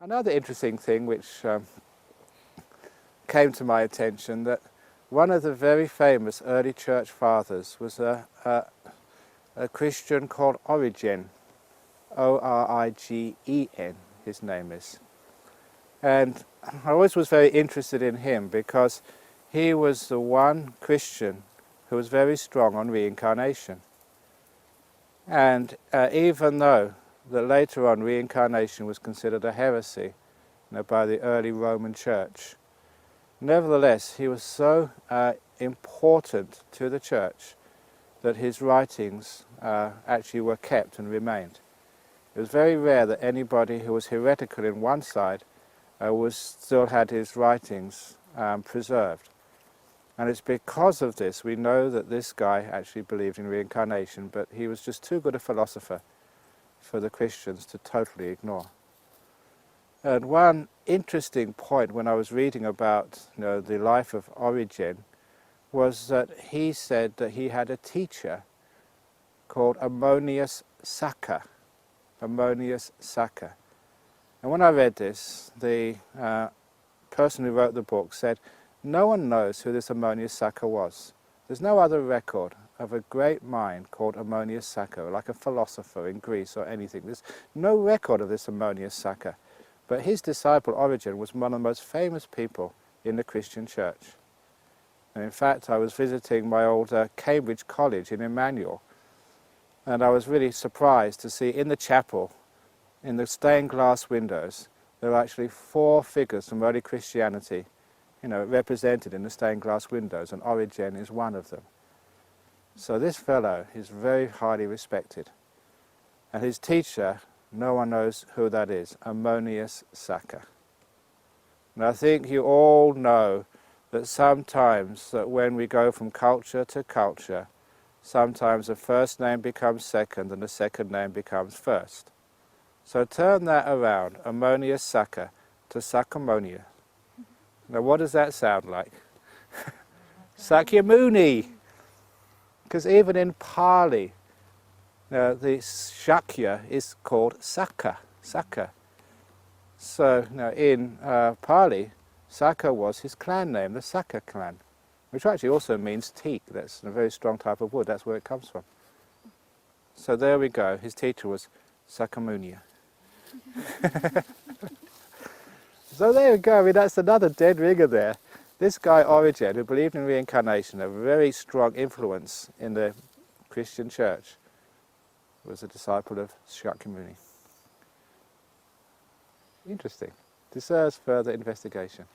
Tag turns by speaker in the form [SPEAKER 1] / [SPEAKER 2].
[SPEAKER 1] Another interesting thing which came to my attention, that one of the very famous early church fathers was a Christian called Origen, O-R-I-G-E-N, his name is. And I always was very interested in him because he was the one Christian who was very strong on reincarnation. And even though that later on reincarnation was considered a heresy, by the early Roman Church, nevertheless he was so important to the Church that his writings actually were kept and remained. It was very rare that anybody who was heretical in one side still had his writings preserved. And it's because of this we know that this guy actually believed in reincarnation, but he was just too good a philosopher for the Christians to totally ignore. And one interesting point when I was reading about the life of Origen was that he said that he had a teacher called Ammonius Saccas. Ammonius Saccas. And when I read this, the person who wrote the book said, no one knows who this Ammonius Saccas was. There's no other record of a great mind called Ammonius Saccas, like a philosopher in Greece or anything. There's no record of this Ammonius Saccas. But his disciple Origen was one of the most famous people in the Christian church. And in fact, I was visiting my old Cambridge College in Emmanuel, and I was really surprised to see in the chapel, in the stained glass windows, there are actually 4 figures from early Christianity, represented in the stained glass windows, and Origen is one of them. So this fellow is very highly respected. And his teacher, no one knows who that is, Ammonius Saccas. And I think you all know that sometimes that when we go from culture to culture, sometimes the first name becomes second and the second name becomes first. So turn that around, Ammonius Saccas to Saccamuni. Now what does that sound like? Sakyamuni! Because even in Pali, the Shakya is called Sakka. So in Pali, Sakka was his clan name, the Sakka clan, which actually also means teak. That's a very strong type of wood. That's where it comes from. So there we go. His teacher was Sakyamuni. So there we go. I mean, that's another dead ringer there. This guy Origen, who believed in reincarnation, a very strong influence in the Christian church, was a disciple of Shakyamuni. Interesting. Deserves further investigation.